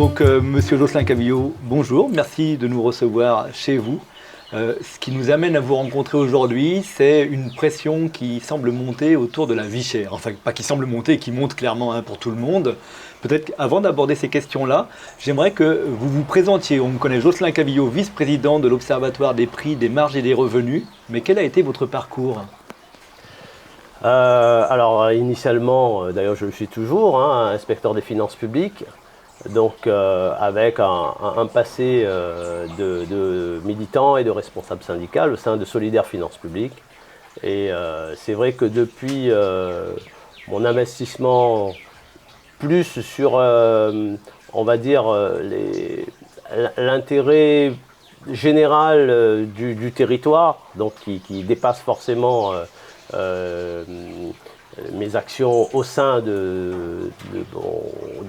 Monsieur Jocelyn Cavillot, bonjour, merci de nous recevoir chez vous. Ce qui nous amène à vous rencontrer aujourd'hui, c'est une pression qui semble monter autour de la vie chère. Enfin, pas qui semble monter, qui monte clairement pour tout le monde. Peut-être qu'avant d'aborder ces questions-là, j'aimerais que vous vous présentiez. On me connaît Jocelyn Cavillot, vice-président de l'Observatoire des prix, des marges et des revenus. Mais quel a été votre parcours ? Alors initialement, d'ailleurs je le suis toujours, inspecteur des finances publiques, donc avec un passé de militant et de responsable syndical au sein de Solidaire Finances Publiques. Et c'est vrai que depuis mon investissement plus sur, on va dire, l'intérêt général du territoire, donc qui dépasse forcément mes actions au sein de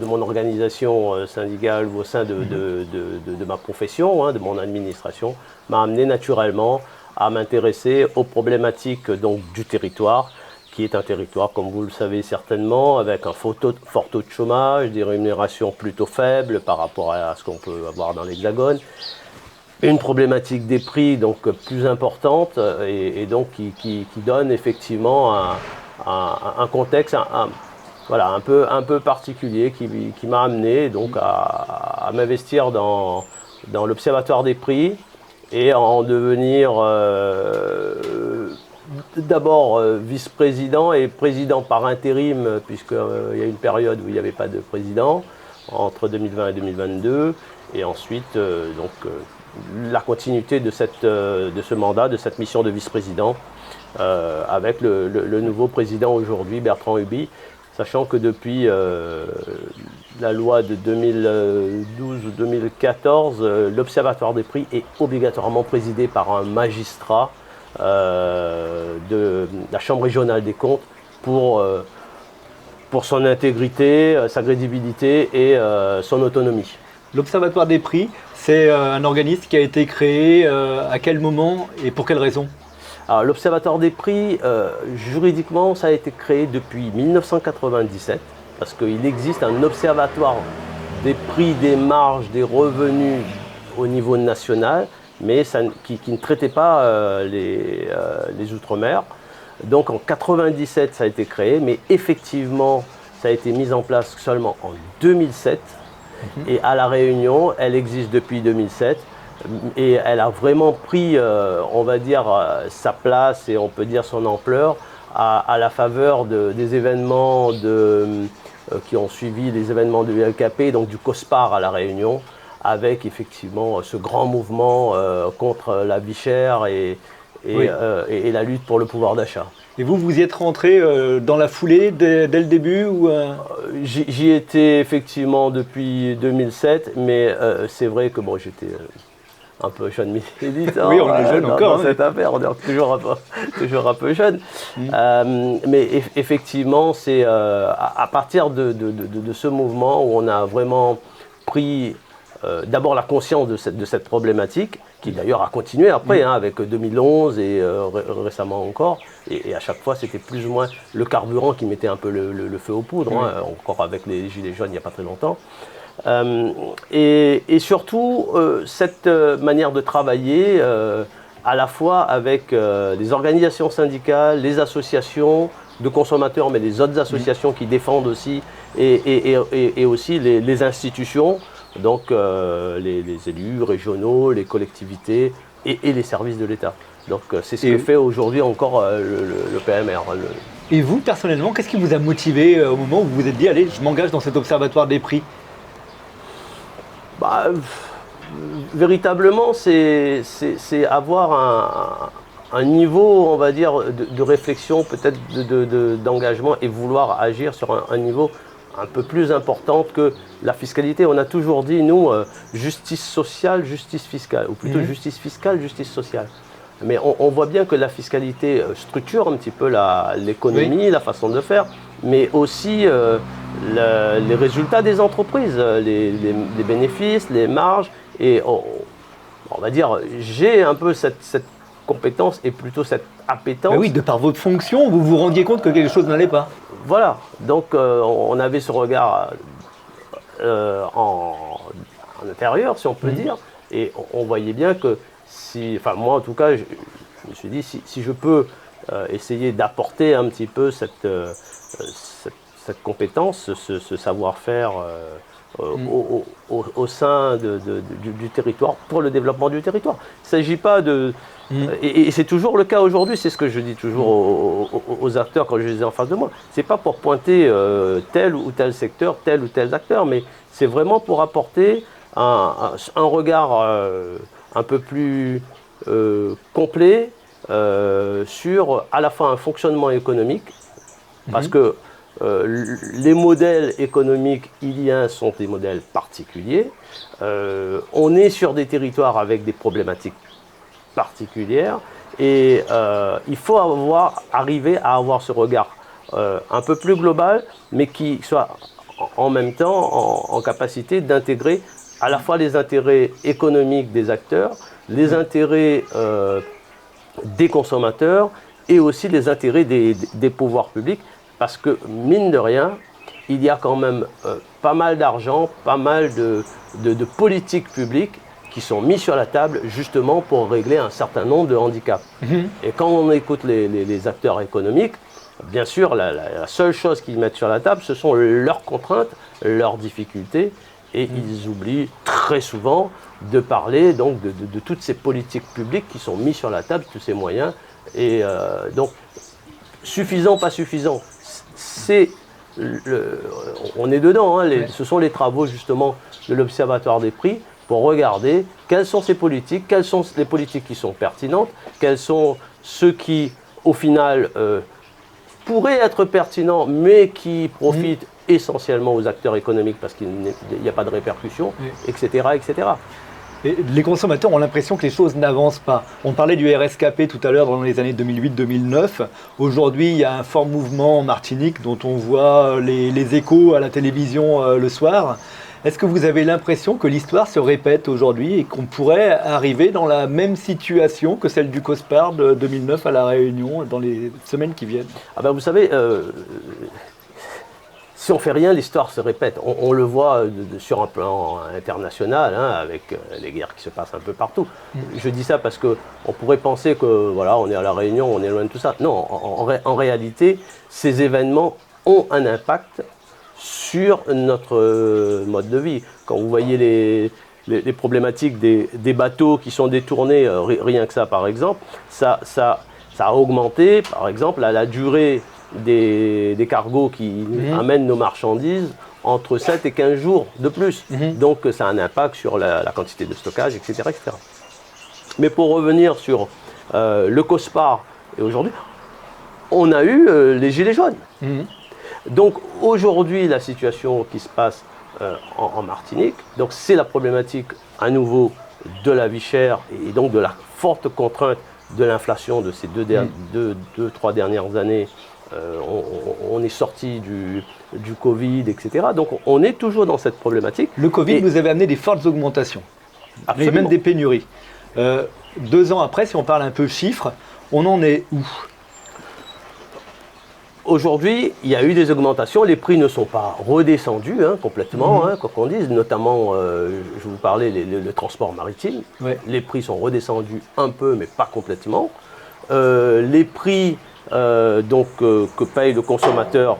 mon organisation syndicale ou au sein de ma profession, de mon administration, m'a amené naturellement à m'intéresser aux problématiques donc, du territoire, qui est un territoire, comme vous le savez certainement, avec un fort taux de chômage, des rémunérations plutôt faibles par rapport à ce qu'on peut avoir dans l'Hexagone, une problématique des prix donc plus importante et donc qui donne effectivement un contexte voilà, un peu particulier qui m'a amené donc à m'investir dans l'Observatoire des prix et à en devenir d'abord vice-président et président par intérim, puisqu'il y a une période où il n'y avait pas de président entre 2020 et 2022, et ensuite la continuité de ce mandat, de cette mission de vice-président, avec le nouveau président aujourd'hui, Bertrand Huby, sachant que depuis la loi de 2012 ou 2014, l'Observatoire des prix est obligatoirement présidé par un magistrat de la Chambre régionale des comptes pour son intégrité, sa crédibilité et son autonomie. L'Observatoire des prix, c'est un organisme qui a été créé à quel moment et pour quelle raison ? Alors, l'Observatoire des prix, juridiquement, ça a été créé depuis 1997, parce qu'il existe un observatoire des prix, des marges, des revenus au niveau national, mais qui ne traitait pas les Outre-mer. Donc en 1997, ça a été créé, mais effectivement, ça a été mis en place seulement en 2007. Et à La Réunion, elle existe depuis 2007 et elle a vraiment pris, on va dire, sa place et on peut dire son ampleur à la faveur des événements qui ont suivi les événements de l'ULKP, donc du COSPAR à La Réunion, avec effectivement ce grand mouvement contre la vie chère et la lutte pour le pouvoir d'achat. Et vous y êtes rentré dans la foulée dès le début ou J'y étais effectivement depuis 2007, mais c'est vrai que bon, j'étais un peu jeune militant. Oui, on est jeune encore. Dans cette affaire, on est toujours un peu jeune. Mais effectivement, c'est à partir de ce mouvement où on a vraiment pris d'abord la conscience de cette problématique, qui d'ailleurs a continué après, avec 2011 et récemment encore. Et à chaque fois, c'était plus ou moins le carburant qui mettait un peu le feu aux poudres, encore avec les Gilets jaunes il n'y a pas très longtemps. Et surtout, cette manière de travailler, à la fois avec les organisations syndicales, les associations de consommateurs, mais les autres associations qui défendent aussi, et aussi les institutions, donc les élus régionaux, les collectivités et les services de l'État. Donc c'est ce que fait aujourd'hui encore le PMR. Et vous, personnellement, qu'est-ce qui vous a motivé au moment où vous vous êtes dit « Allez, je m'engage dans cet observatoire des prix » ? Véritablement, c'est avoir un niveau, on va dire, de réflexion, peut-être d'engagement et vouloir agir sur un niveau un peu plus important que la fiscalité. On a toujours dit, nous, justice sociale, justice fiscale, ou plutôt justice fiscale, justice sociale. Mais on voit bien que la fiscalité structure un petit peu l'économie, la façon de faire, mais aussi les résultats des entreprises, les bénéfices, les marges. Et on va dire, j'ai un peu cette compétence et plutôt cette appétence. Mais oui, de par votre fonction, vous vous rendiez compte que quelque chose n'allait pas. Voilà, donc on avait ce regard intérieur, si on peut dire. Et on voyait bien que moi en tout cas, je me suis dit, si je peux essayer d'apporter un petit peu cette compétence, ce savoir-faire au sein du territoire, pour le développement du territoire. Il ne s'agit pas de... Et c'est toujours le cas aujourd'hui, c'est ce que je dis toujours aux acteurs quand je les ai en face de moi. Ce n'est pas pour pointer tel ou tel secteur, tel ou tel acteur, mais c'est vraiment pour apporter un regard un peu plus complet sur à la fois un fonctionnement économique, parce que les modèles économiques iliens sont des modèles particuliers. On est sur des territoires avec des problématiques particulières et il faut arriver à avoir ce regard un peu plus global, mais qui soit en même temps en capacité d'intégrer à la fois les intérêts économiques des acteurs, les intérêts des consommateurs et aussi les intérêts des pouvoirs publics. Parce que, mine de rien, il y a quand même pas mal d'argent, pas mal de politiques publiques qui sont mis sur la table justement pour régler un certain nombre de handicaps. Et quand on écoute les acteurs économiques, bien sûr, la seule chose qu'ils mettent sur la table, ce sont leurs contraintes, leurs difficultés, et ils oublient très souvent de parler donc, de toutes ces politiques publiques qui sont mises sur la table, tous ces moyens. Et donc, suffisant, pas suffisant. On est dedans, hein, ce sont les travaux justement de l'Observatoire des prix pour regarder quelles sont ces politiques, quelles sont les politiques qui sont pertinentes, quels sont ceux qui, au final, pourraient être pertinents, mais qui profitent essentiellement aux acteurs économiques parce qu'il n'y a pas de répercussions, etc., etc. Et les consommateurs ont l'impression que les choses n'avancent pas. On parlait du RSKP tout à l'heure dans les années 2008-2009. Aujourd'hui, il y a un fort mouvement en Martinique dont on voit les échos à la télévision le soir. Est-ce que vous avez l'impression que l'histoire se répète aujourd'hui et qu'on pourrait arriver dans la même situation que celle du COSPAR de 2009 à La Réunion dans les semaines qui viennent ? Ah ben vous savez, si on ne fait rien, l'histoire se répète. On le voit sur un plan international, hein, avec les guerres qui se passent un peu partout. Je dis ça parce qu'on pourrait penser que voilà, on est à La Réunion, on est loin de tout ça. Non, en réalité, ces événements ont un impact sur notre mode de vie. Quand vous voyez les problématiques des bateaux qui sont détournés, rien que ça par exemple, ça a augmenté par exemple la durée des cargos qui amènent nos marchandises entre 7 et 15 jours de plus. Donc ça a un impact sur la quantité de stockage, etc., etc. Mais pour revenir sur le COSPAR, et aujourd'hui, on a eu les gilets jaunes. Donc aujourd'hui, la situation qui se passe en Martinique, donc c'est la problématique à nouveau de la vie chère et donc de la forte contrainte de l'inflation de ces trois dernières années. On est sorti du Covid, etc. Donc on est toujours dans cette problématique. Le Covid nous avait amené des fortes augmentations, et même des pénuries. 2 ans après, si on parle un peu chiffres, on en est où ? Aujourd'hui, il y a eu des augmentations, les prix ne sont pas redescendus complètement, quoi qu'on dise, notamment, je vous parlais, le transport maritime. Les prix sont redescendus un peu, mais pas complètement. Les prix que paye le consommateur,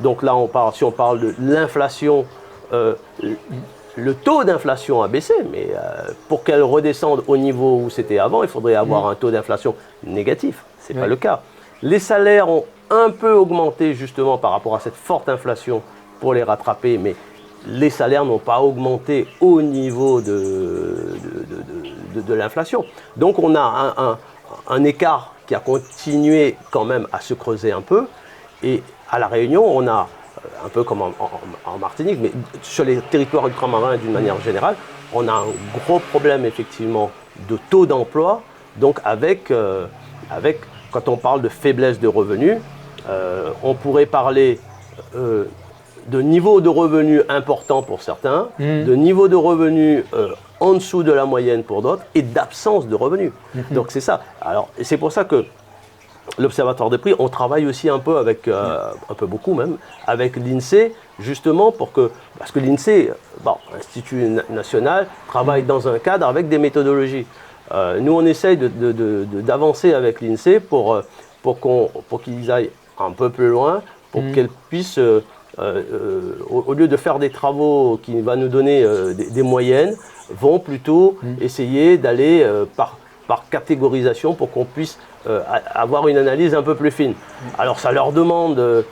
donc là, si on parle de l'inflation, le taux d'inflation a baissé, mais pour qu'elle redescende au niveau où c'était avant, il faudrait avoir un taux d'inflation négatif. Ce n'est pas le cas. Les salaires ont un peu augmenté justement par rapport à cette forte inflation pour les rattraper, mais les salaires n'ont pas augmenté au niveau de l'inflation. Donc on a un écart qui a continué quand même à se creuser un peu. Et à La Réunion, on a, un peu comme en Martinique, mais sur les territoires ultramarins d'une manière générale, on a un gros problème effectivement de taux d'emploi. Donc quand on parle de faiblesse de revenus, on pourrait parler de niveau de revenus important pour certains, de niveau de revenus en dessous de la moyenne pour d'autres, et d'absence de revenus. Donc c'est ça. Alors c'est pour ça que l'Observatoire des prix, on travaille aussi un peu avec, un peu beaucoup même, avec l'INSEE justement parce que l'INSEE, Institut national, travaille dans un cadre avec des méthodologies. Nous, on essaye d'avancer avec l'INSEE pour qu'ils aillent un peu plus loin, pour qu'elles puissent, au lieu de faire des travaux qui vont nous donner des moyennes, vont plutôt essayer d'aller par catégorisation pour qu'on puisse avoir une analyse un peu plus fine. Alors ça leur demande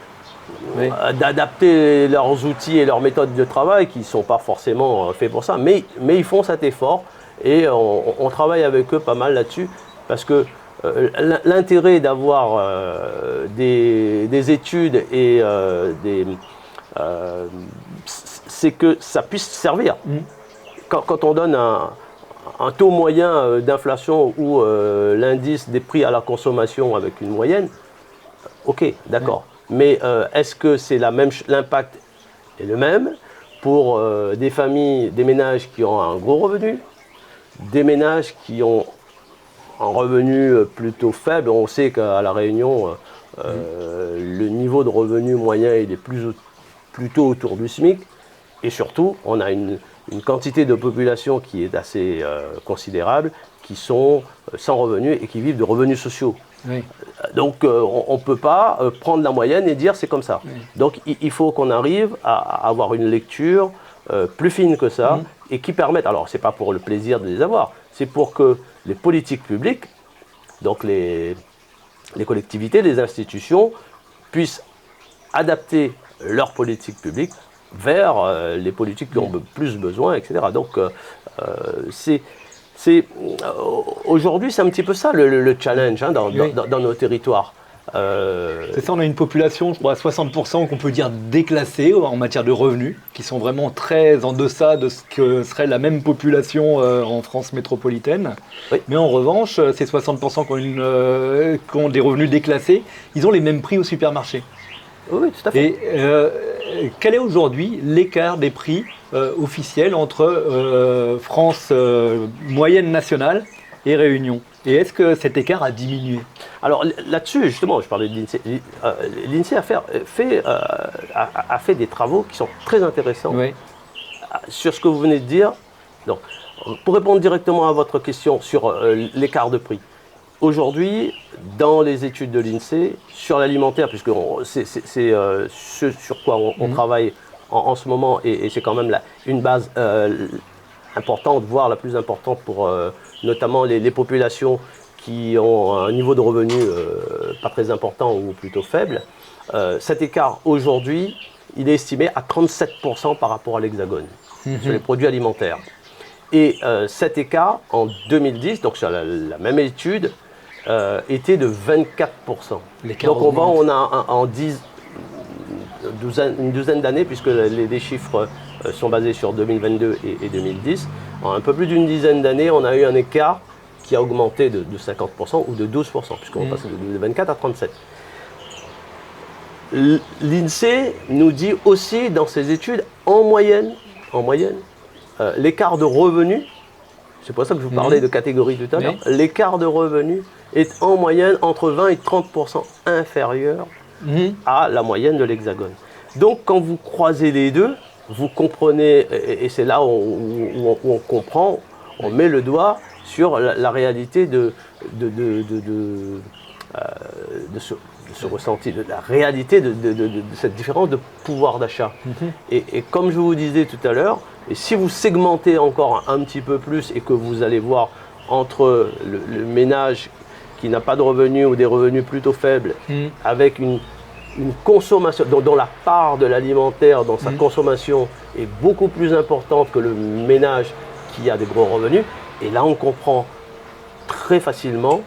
d'adapter leurs outils et leurs méthodes de travail qui ne sont pas forcément faits pour ça, mais ils font cet effort et on travaille avec eux pas mal là-dessus parce que l'intérêt d'avoir des études et c'est que ça puisse servir. Quand on donne un taux moyen d'inflation ou l'indice des prix à la consommation avec une moyenne, ok, d'accord. Mais est-ce que c'est l'impact est le même pour des familles, des ménages qui ont un gros revenu, des ménages qui ont un revenu plutôt faible? On sait qu'à La Réunion, le niveau de revenu moyen il est plutôt autour du SMIC. Et surtout, on a une quantité de population qui est assez considérable, qui sont sans revenus et qui vivent de revenus sociaux. Oui. Donc on ne peut pas prendre la moyenne et dire c'est comme ça. Oui. Donc il faut qu'on arrive à avoir une lecture plus fine que ça et qui permette, alors c'est pas pour le plaisir de les avoir, c'est pour que les politiques publiques, donc les collectivités, les institutions, puissent adapter leur politique publique vers les politiques qui ont plus besoin, etc. Donc aujourd'hui, c'est un petit peu ça le challenge dans nos territoires. C'est ça, on a une population, je crois, à 60% qu'on peut dire déclassée en matière de revenus, qui sont vraiment très en deçà de ce que serait la même population en France métropolitaine. Oui. Mais en revanche, ces 60% qui ont des revenus déclassés, ils ont les mêmes prix au supermarché. Oui, tout à fait. Et quel est aujourd'hui l'écart des prix officiels entre France moyenne nationale et Réunion? Et est-ce que cet écart a diminué? Alors là-dessus, justement, je parlais de l'INSEE. L'INSEE a fait des travaux qui sont très intéressants sur ce que vous venez de dire. Donc, pour répondre directement à votre question sur l'écart de prix, aujourd'hui, dans les études de l'INSEE, sur l'alimentaire, puisque c'est ce sur quoi on travaille en ce moment, et c'est quand même une base importante, voire la plus importante pour notamment les populations qui ont un niveau de revenu pas très important ou plutôt faible. Cet écart aujourd'hui, il est estimé à 37% par rapport à l'Hexagone, sur les produits alimentaires. Et cet écart, en 2010, donc sur la même étude, était de 24%. Donc on a une douzaine d'années, puisque les chiffres sont basés sur 2022 et 2010. En un peu plus d'une dizaine d'années, on a eu un écart qui a augmenté de 50% ou de 12%, puisqu'on passe de 24 à 37. L'INSEE nous dit aussi dans ses études, en moyenne, l'écart de revenus, c'est pour ça que je vous parlais de catégorie tout à l'heure, l'écart de revenus est en moyenne entre 20 et 30% inférieur à la moyenne de l'Hexagone. Donc quand vous croisez les deux, vous comprenez, et c'est là où on comprend, on met le doigt sur la réalité de ce ressenti, de la réalité de cette différence de pouvoir d'achat. Et comme je vous disais tout à l'heure, et si vous segmentez encore un petit peu plus et que vous allez voir entre le ménage qui n'a pas de revenus ou des revenus plutôt faibles, avec une consommation dont la part de l'alimentaire dans sa consommation est beaucoup plus importante que le ménage qui a des gros revenus, et là on comprend très facilement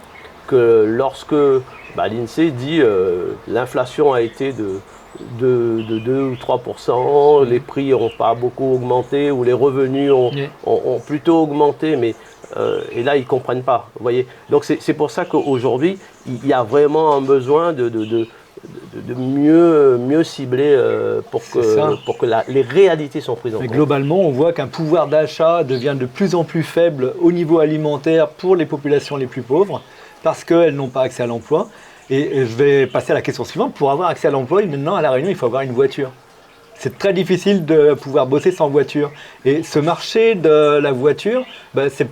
que lorsque l'INSEE dit l'inflation a été de 2 ou 3%, les prix n'ont pas beaucoup augmenté ou les revenus ont plutôt augmenté, mais et là ils ne comprennent pas, vous voyez. Donc c'est pour ça qu'aujourd'hui il y a vraiment un besoin de mieux cibler pour que les réalités soient prises en compte. Globalement, on voit qu'un pouvoir d'achat devient de plus en plus faible au niveau alimentaire pour les populations les plus pauvres, parce qu'elles n'ont pas accès à l'emploi. Et je vais passer à la question suivante. Pour avoir accès à l'emploi, maintenant à La Réunion, il faut avoir une voiture. c'est très difficile de pouvoir bosser sans voiture. Et ce marché de la voiture, c'est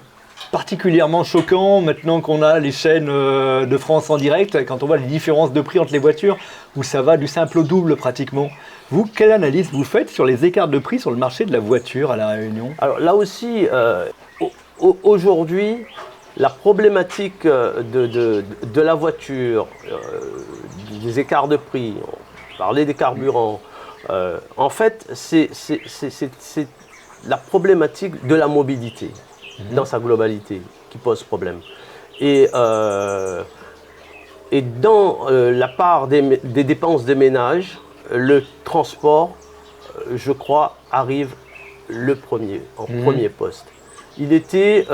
particulièrement choquant maintenant qu'on a les chaînes de France en direct, quand on voit les différences de prix entre les voitures, où ça va du simple au double pratiquement. Vous, quelle analyse vous faites sur les écarts de prix sur le marché de la voiture à La Réunion? Alors là aussi, aujourd'hui, la problématique de la voiture, des écarts de prix, on parlait des carburants, en fait, c'est la problématique de la mobilité dans sa globalité qui pose problème. Et dans la part des dépenses des ménages, le transport, je crois, arrive en premier poste. Il était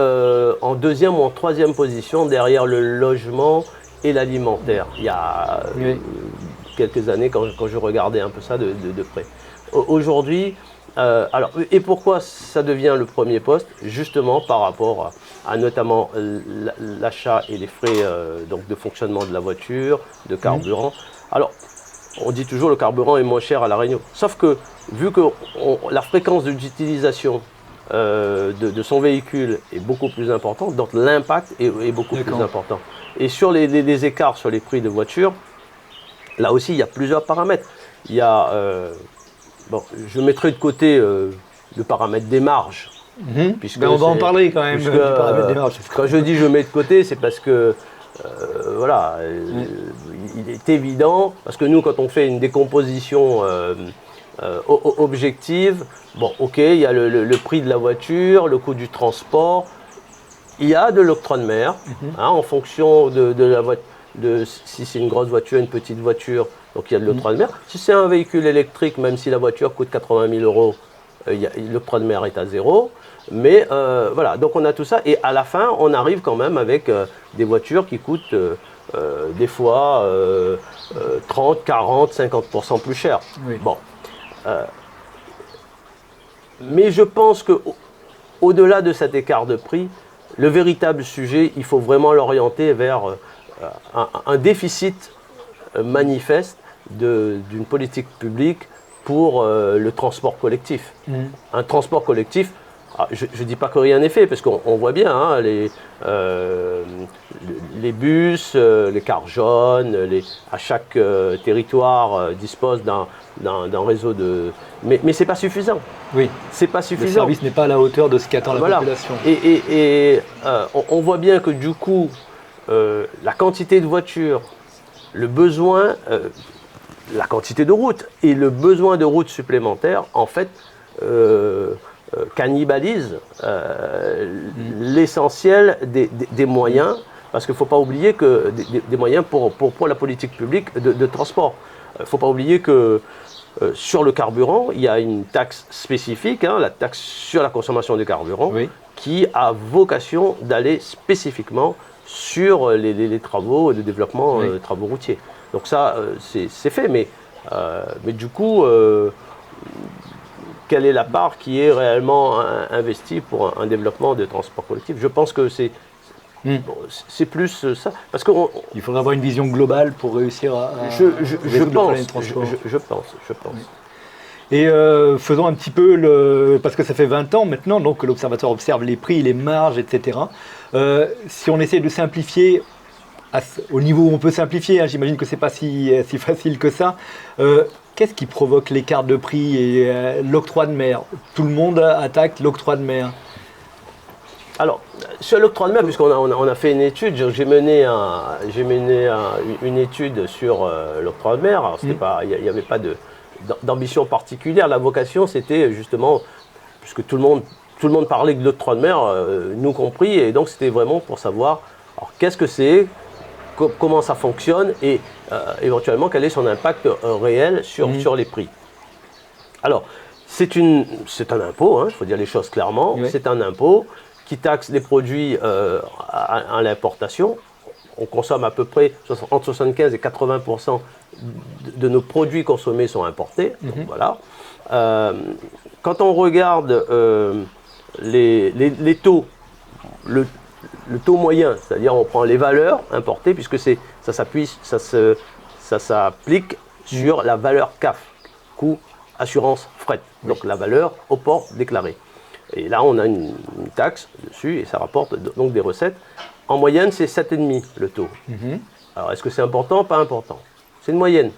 en deuxième ou en troisième position derrière le logement et l'alimentaire. Il y a quelques années, quand je regardais un peu ça de près. Aujourd'hui, et pourquoi ça devient le premier poste? Justement par rapport à notamment l'achat et les frais donc de fonctionnement de la voiture, de carburant. Alors, on dit toujours le carburant est moins cher à La Réunion. Sauf que, vu que la fréquence d'utilisation de son véhicule est beaucoup plus importante, donc l'impact est beaucoup plus important. Et sur les écarts sur les prix de voitures, là aussi, il y a plusieurs paramètres. Il y a, je mettrai de côté le paramètre des marges. Puisque on va en parler quand même, du paramètre des marges. Quand je dis je mets de côté, c'est parce que il est évident, parce que nous, quand on fait une décomposition objective, il y a le prix de la voiture, le coût du transport, il y a de l'octroi de mer, en fonction de la voiture, si c'est une grosse voiture, une petite voiture, donc il y a de l'octroi de mer. Si c'est un véhicule électrique, même si la voiture coûte 80 000 €, l'octroi de mer est à zéro. Mais voilà, donc on a tout ça, et à la fin, on arrive quand même avec des voitures qui coûtent des fois 30, 40, 50% plus cher. Mais je pense qu'au-delà de cet écart de prix, le véritable sujet, il faut vraiment l'orienter vers un déficit manifeste d'une politique publique pour le transport collectif. Un transport collectif, je ne dis pas que rien n'est fait, parce qu'on voit bien les bus, les cars jaunes, à chaque territoire dispose d'un réseau de... Mais ce n'est pas suffisant. Oui, c'est pas suffisant. Le service n'est pas à la hauteur de ce qu'attend la population. Et on voit bien que du coup, la quantité de voitures, le besoin, la quantité de routes et le besoin de routes supplémentaires, en fait, cannibalise l'essentiel des moyens, parce qu'il ne faut pas oublier que des moyens pour la politique publique de transport. Il ne faut pas oublier que sur le carburant, il y a une taxe spécifique, la taxe sur la consommation de carburant, qui a vocation d'aller spécifiquement sur les travaux de développement, travaux routiers. Donc ça, c'est fait, mais du coup, quelle est la part qui est réellement investie pour un développement de transport collectif? Je pense que c'est plus ça. Parce il faudra avoir une vision globale pour réussir à résoudre le problème de transport. Je pense. Et faisons un petit peu, parce que ça fait 20 ans maintenant donc, que l'Observatoire observe les prix, les marges, etc. Si on essaie de simplifier au niveau où on peut simplifier, j'imagine que ce n'est pas si facile que ça, qu'est-ce qui provoque l'écart de prix et l'octroi de mer? Tout le monde attaque l'octroi de mer. Alors, sur l'octroi de mer, puisqu'on a fait une étude, j'ai mené une étude sur l'octroi de mer. Il n'y avait pas d'ambition particulière. La vocation, c'était justement, puisque tout le monde parlait de l'octroi de mer, nous compris, et donc c'était vraiment pour savoir qu'est-ce que c'est, comment ça fonctionne, et éventuellement quel est son impact réel sur les prix. Alors, c'est un impôt, il faut dire les choses clairement, c'est un impôt qui taxe les produits à l'importation. On consomme à peu près entre 75 et 80% de nos produits consommés sont importés. Donc voilà. Quand on regarde les taux, le taux moyen, c'est-à-dire on prend les valeurs importées, puisque ça s'applique sur la valeur CAF, coût assurance fret, donc la valeur au port déclaré. Et là, on a une taxe dessus et ça rapporte donc des recettes. En moyenne, c'est 7,5 le taux. Alors, est-ce que c'est important? Pas important. C'est une moyenne.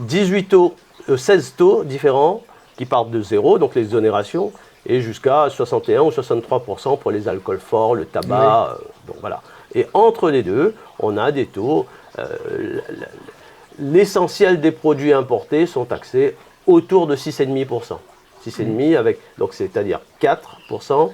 16 taux différents qui partent de zéro, donc l'exonération, et jusqu'à 61 ou 63% pour les alcools forts, le tabac. Donc voilà. Et entre les deux, on a des taux. L'essentiel des produits importés sont taxés autour de 6,5%. 6,5 avec, donc c'est-à-dire 4%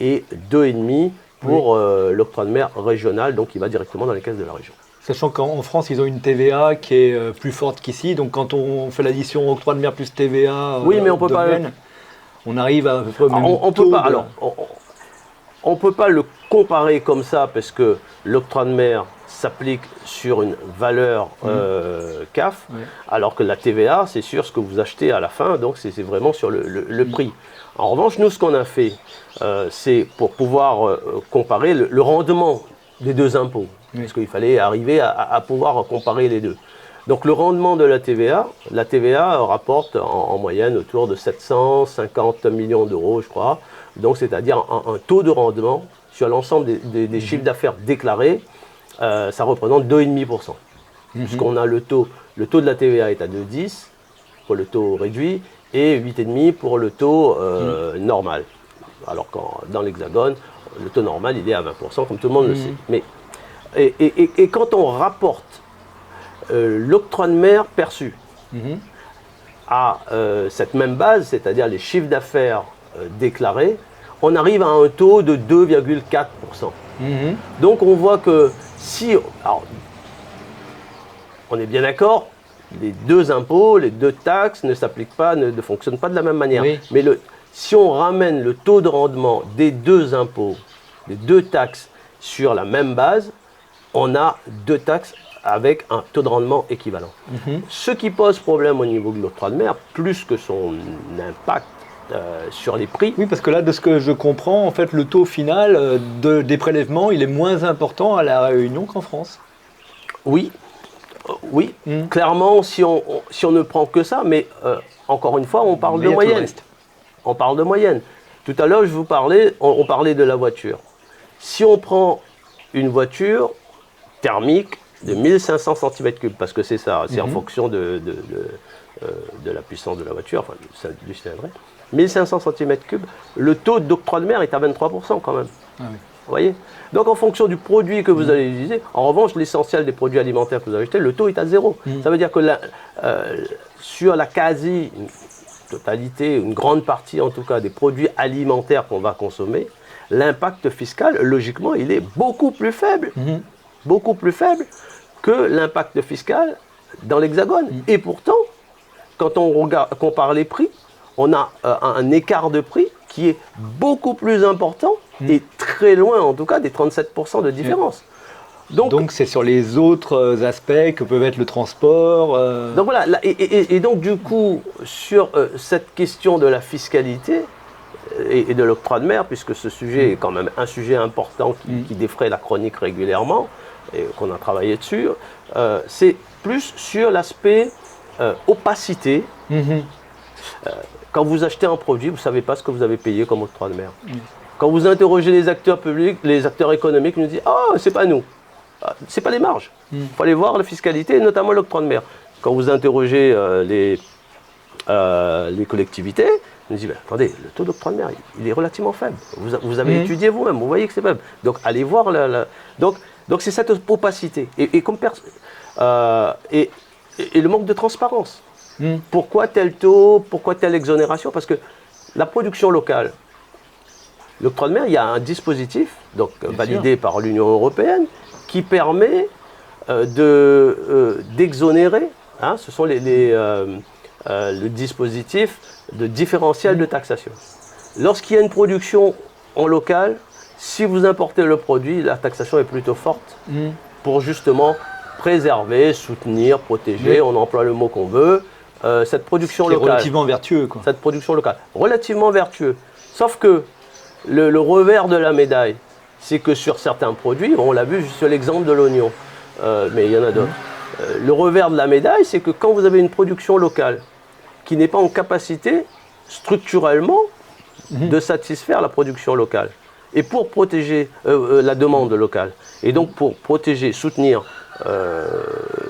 et 2,5% pour l'octroi de mer régional, donc qui va directement dans les caisses de la région. Sachant qu'en France, ils ont une TVA qui est plus forte qu'ici. Donc quand on fait l'addition octroi de mer plus TVA, oui, mais on peut pas. On arrive à peu près au même on taux peut pas. Alors, on peut pas le comparer comme ça parce que l'octroi de mer s'applique sur une valeur CAF, alors que la TVA, c'est sur ce que vous achetez à la fin, donc c'est vraiment sur le prix. En revanche, nous, ce qu'on a fait, c'est pour pouvoir comparer le rendement des deux impôts, parce qu'il fallait arriver à pouvoir comparer les deux. Donc le rendement de la TVA rapporte en moyenne autour de 750 millions d'euros, je crois. Donc c'est-à-dire un taux de rendement sur l'ensemble des chiffres d'affaires déclarés, ça représente 2,5%. Puisqu'on a le taux de la TVA est à 2,10 pour le taux réduit et 8,5 pour le taux normal. Alors que dans l'Hexagone, le taux normal il est à 20%, comme tout le monde le sait. Mais, et quand on rapporte l'octroi de mer perçu à cette même base, c'est-à-dire les chiffres d'affaires déclarés, on arrive à un taux de 2,4%. Donc on voit que si, alors, on est bien d'accord, les deux impôts, les deux taxes ne s'appliquent pas, ne fonctionnent pas de la même manière. Oui. Mais si on ramène le taux de rendement des deux impôts, des deux taxes sur la même base, on a deux taxes avec un taux de rendement équivalent. Ce qui pose problème au niveau de l'octroi de mer, plus que son impact sur les prix. Oui, parce que là, de ce que je comprends, en fait, le taux final des prélèvements, il est moins important à La Réunion qu'en France. Oui, clairement, si on ne prend que ça, mais encore une fois, on parle de moyenne. On parle de moyenne. Tout à l'heure, on parlait de la voiture. Si on prend une voiture thermique de 1500 cm3, parce que c'est ça, c'est en fonction de la puissance de la voiture, enfin du cylindrée, 1500 cm3, le taux d'octroi de mer est à 23% quand même. Ah oui. Vous voyez? Donc en fonction du produit que vous allez utiliser, en revanche, l'essentiel des produits alimentaires que vous avez achetés, le taux est à zéro. Ça veut dire que sur la quasi-totalité, une grande partie en tout cas des produits alimentaires qu'on va consommer, l'impact fiscal, logiquement, il est beaucoup plus faible. Beaucoup plus faible que l'impact fiscal dans l'Hexagone. Et pourtant, quand on compare les prix, on a un écart de prix qui est beaucoup plus important et très loin, en tout cas, des 37% de différence. Donc c'est sur les autres aspects que peuvent être le transport. Donc voilà, et donc du coup, sur cette question de la fiscalité et de l'octroi de mer, puisque ce sujet est quand même un sujet important qui défraie la chronique régulièrement, et qu'on a travaillé dessus, c'est plus sur l'aspect opacité. Quand vous achetez un produit, vous ne savez pas ce que vous avez payé comme octroi de mer. Quand vous interrogez les acteurs publics, les acteurs économiques, ils nous disent « Ah, c'est pas nous, c'est pas les marges. Il faut aller voir la fiscalité, et notamment l'octroi de mer. » Quand vous interrogez les collectivités, ils nous disent « Attendez, le taux d'octroi de mer, il est relativement faible. Vous avez étudié vous-même, vous voyez que c'est faible. Donc allez voir Donc c'est cette opacité et le manque de transparence. Pourquoi tel taux, pourquoi telle exonération? Parce que la production locale, l'octroi de mer, il y a un dispositif donc validé par l'Union européenne qui permet d'exonérer. Ce sont le dispositif de différentiel de taxation. Lorsqu'il y a une production en local, si vous importez le produit, la taxation est plutôt forte pour justement préserver, soutenir, protéger, on emploie le mot qu'on veut, cette production locale. C'est relativement vertueux, quoi. Cette production locale, relativement vertueux. Sauf que le revers de la médaille, c'est que sur certains produits, on l'a vu sur l'exemple de l'oignon, mais il y en a d'autres. Le revers de la médaille, c'est que quand vous avez une production locale qui n'est pas en capacité structurellement de satisfaire la production locale. Et pour protéger la demande locale, et donc pour protéger, soutenir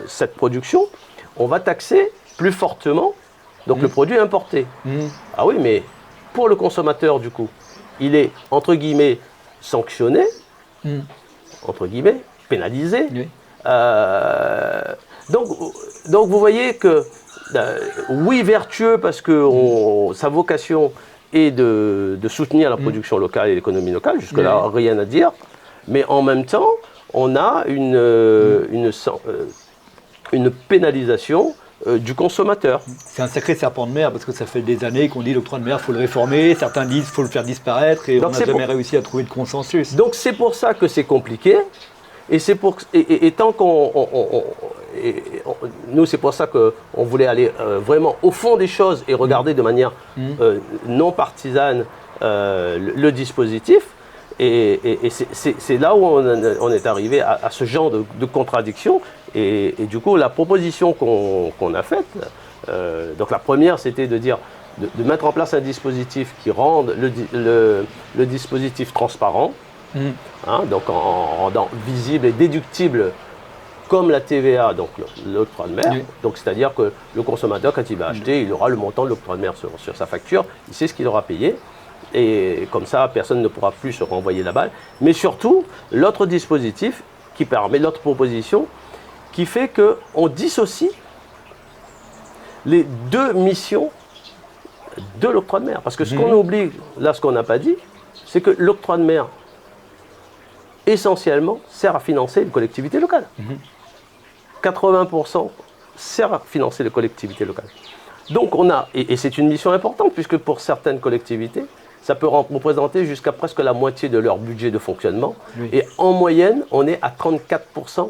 cette production, on va taxer plus fortement donc le produit importé. Ah oui, mais pour le consommateur, du coup, il est, entre guillemets, sanctionné, entre guillemets, pénalisé. Oui. Donc vous voyez que, oui, vertueux, parce que sa vocation est de soutenir la production locale et l'économie locale, jusque-là, rien à dire, mais en même temps, on a une pénalisation du consommateur. C'est un sacré serpent de mer parce que ça fait des années qu'on dit l'octroi de mer, il faut le réformer, certains disent qu'il faut le faire disparaître et Donc on n'a jamais réussi à trouver de consensus. Donc c'est pour ça que c'est compliqué et tant nous c'est pour ça qu'on voulait aller vraiment au fond des choses et regarder de manière non partisane le dispositif. Et c'est là où on est arrivé à ce genre de contradiction. Et du coup, la proposition qu'on a faite, donc la première, c'était de dire de mettre en place un dispositif qui rende le dispositif transparent, donc en rendant visible et déductible comme la TVA, donc l'octroi de mer. Oui. Donc c'est-à-dire que le consommateur, quand il va acheter, il aura le montant de l'octroi de mer sur sa facture, il sait ce qu'il aura payé. Et comme ça, personne ne pourra plus se renvoyer la balle. Mais surtout, l'autre dispositif qui permet, l'autre proposition, qui fait qu'on dissocie les deux missions de l'octroi de mer. Parce que ce qu'on oublie, là, ce qu'on n'a pas dit, c'est que l'octroi de mer, essentiellement, sert à financer les collectivités locales. 80% sert à financer les collectivités locales. Donc on a, et c'est une mission importante, puisque pour certaines collectivités, ça peut représenter jusqu'à presque la moitié de leur budget de fonctionnement. Oui. Et en moyenne, on est à 34%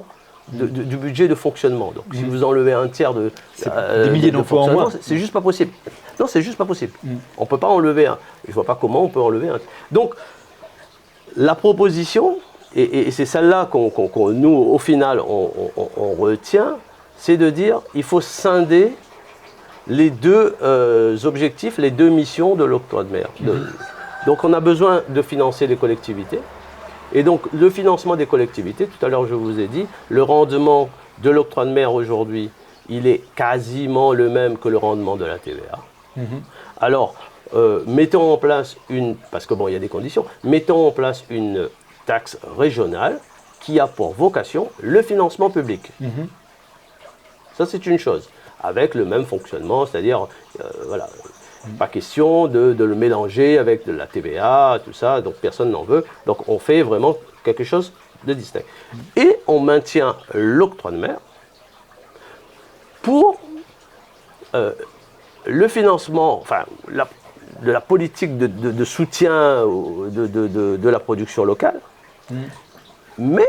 du budget de fonctionnement. Donc si vous enlevez un tiers des milliers d'emplois en moins, c'est juste pas possible. Non, c'est juste pas possible. On ne peut pas enlever un. Je ne vois pas comment on peut enlever un. Donc la proposition, et c'est celle-là nous, au final, on retient, c'est de dire il faut scinder les deux objectifs, les deux missions de l'octroi de mer. Donc on a besoin de financer les collectivités. Et donc le financement des collectivités, tout à l'heure je vous ai dit, le rendement de l'octroi de mer aujourd'hui, il est quasiment le même que le rendement de la TVA. Alors, mettons en place parce que bon, il y a des conditions, mettons en place une taxe régionale qui a pour vocation le financement public. Ça c'est une chose. Avec le même fonctionnement, c'est-à-dire, voilà, pas question de le mélanger avec de la TVA, tout ça, donc personne n'en veut. Donc on fait vraiment quelque chose de distinct. Et on maintient l'octroi de mer pour le financement, enfin, de la politique de soutien de la production locale, mais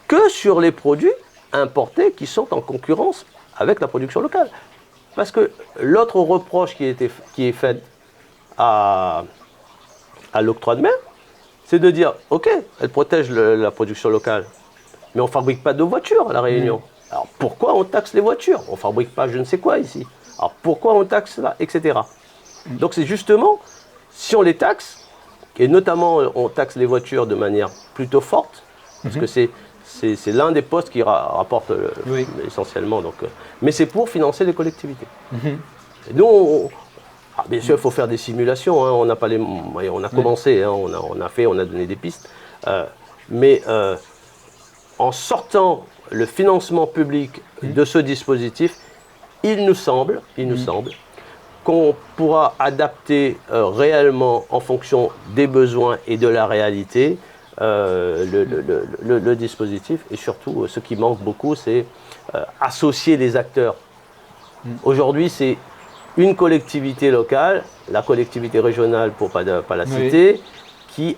que sur les produits importés qui sont en concurrence avec la production locale. Parce que l'autre reproche qui est fait à l'octroi de mer, c'est de dire, ok, elle protège la production locale, mais on ne fabrique pas de voitures à La Réunion. Alors pourquoi on taxe les voitures? On ne fabrique pas je ne sais quoi ici. Alors pourquoi on taxe ça, etc. Donc c'est justement, si on les taxe, et notamment on taxe les voitures de manière plutôt forte, parce que c'est l'un des postes qui rapporte essentiellement. Donc, mais c'est pour financer les collectivités. Et nous, bien sûr, il faut faire des simulations. Hein, on a commencé, hein, on a donné des pistes. Mais en sortant le financement public de ce dispositif, il nous semble qu'on pourra adapter réellement en fonction des besoins et de la réalité le dispositif. Et surtout, ce qui manque beaucoup, c'est associer les acteurs. Aujourd'hui, c'est une collectivité locale, la collectivité régionale, pour pas la citer, qui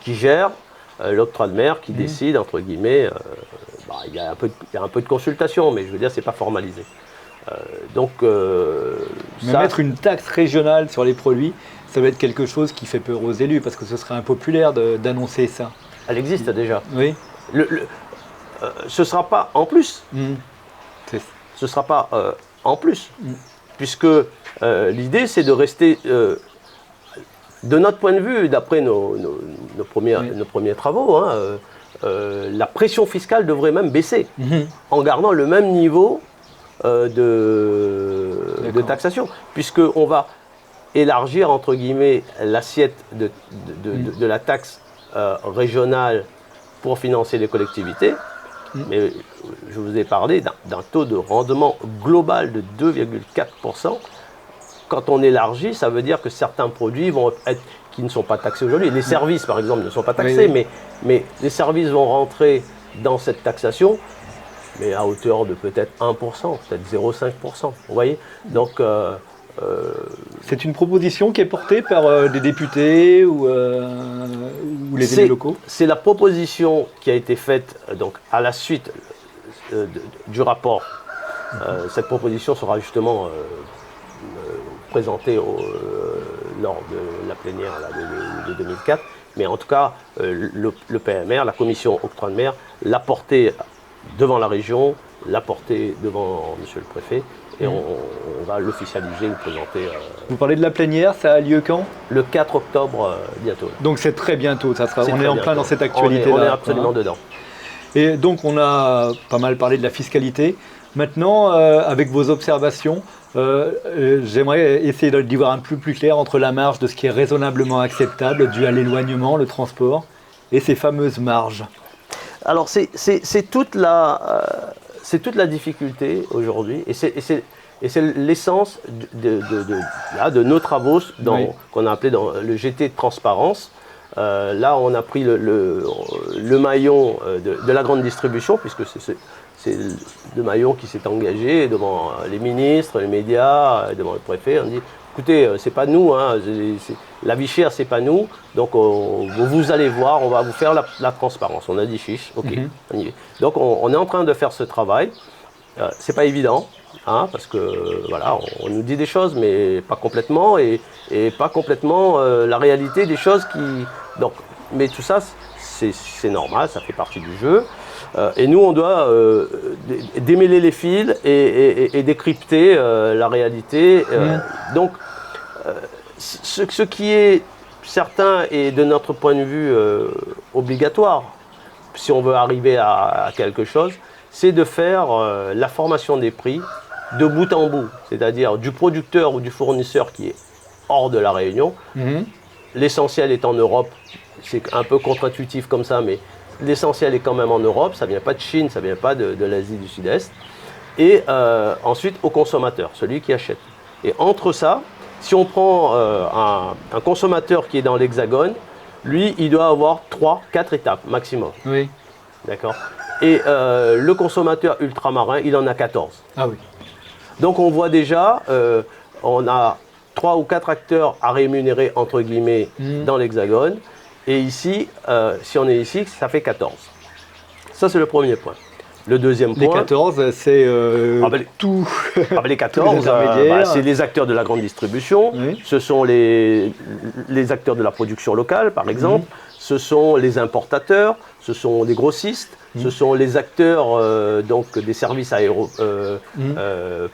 gère l'octroi de mer, qui décide, entre guillemets, il y a un peu de consultation, mais je veux dire, c'est pas formalisé. Mettre une taxe régionale sur les produits, ça va être quelque chose qui fait peur aux élus, parce que ce serait impopulaire d'annoncer ça. Elle existe déjà. Oui. Ce ne sera pas en plus. Ce ne sera pas en plus. puisque l'idée c'est de rester, de notre point de vue, d'après nos premiers travaux, hein, la pression fiscale devrait même baisser en gardant le même niveau de taxation, puisqu'on va élargir entre guillemets l'assiette de la taxe régionale pour financer les collectivités. Mais je vous ai parlé d'un taux de rendement global de 2,4%. Quand on élargit, ça veut dire que certains produits vont être qui ne sont pas taxés aujourd'hui. Les services, par exemple, ne sont pas taxés, mais les services vont rentrer dans cette taxation, mais à hauteur de peut-être 1%, peut-être 0,5%. Vous voyez ? Donc, c'est une proposition qui est portée par des députés ou les élus locaux ? C'est la proposition qui a été faite donc, à la suite du rapport. Cette proposition sera justement présentée lors de la plénière là, de 2004. Mais en tout cas, le PMR, la commission octroi de mer, l'a porté devant la région, l'a porté devant monsieur le préfet. Et on va l'officialiser, le présenter. Vous parlez de la plénière, ça a lieu quand ? Le 4 octobre bientôt. Donc c'est très bientôt, ça sera, on est en plein dans cette actualité-là. On est absolument dedans. Et donc on a pas mal parlé de la fiscalité. Maintenant, avec vos observations, j'aimerais essayer d'y voir un peu plus clair entre la marge de ce qui est raisonnablement acceptable dû à l'éloignement, le transport, et ces fameuses marges. Alors c'est toute la difficulté aujourd'hui, et c'est l'essence de nos travaux qu'on a appelé dans le GT de transparence. Là, on a pris le maillon de la grande distribution, puisque c'est le maillon qui s'est engagé devant les ministres, les médias, devant le préfet. On dit, écoutez, c'est pas nous, hein, la vie chère, c'est pas nous, donc vous allez voir, on va vous faire la transparence. On a dit chiche, ok, on y va. Donc on est en train de faire ce travail. C'est pas évident, hein, parce que voilà, on nous dit des choses, mais pas complètement, et pas complètement la réalité des choses qui. Donc, mais tout ça, c'est normal, ça fait partie du jeu. Et nous, on doit démêler les fils et décrypter la réalité. Donc, ce qui est certain et de notre point de vue obligatoire, si on veut arriver à quelque chose, c'est de faire la formation des prix de bout en bout, c'est-à-dire du producteur ou du fournisseur qui est hors de la Réunion. L'essentiel est en Europe, c'est un peu contre-intuitif comme ça, mais l'essentiel est quand même en Europe, ça ne vient pas de Chine, ça ne vient pas de l'Asie du Sud-Est. Et ensuite au consommateur, celui qui achète. Et entre ça, si on prend un consommateur qui est dans l'Hexagone, lui, il doit avoir 3-4 étapes maximum. Oui. D'accord. Et le consommateur ultramarin, il en a 14. Ah oui. Donc on voit déjà, on a 3 ou 4 acteurs à rémunérer, entre guillemets, dans l'Hexagone. Et ici, si on est ici, ça fait 14. Ça, c'est le premier point. Le deuxième point... Les 14, c'est tout. Les 14, c'est les acteurs de la grande distribution. Oui. Ce sont les acteurs de la production locale, par exemple. Ce sont les importateurs. Ce sont les grossistes. Ce sont les acteurs donc, des services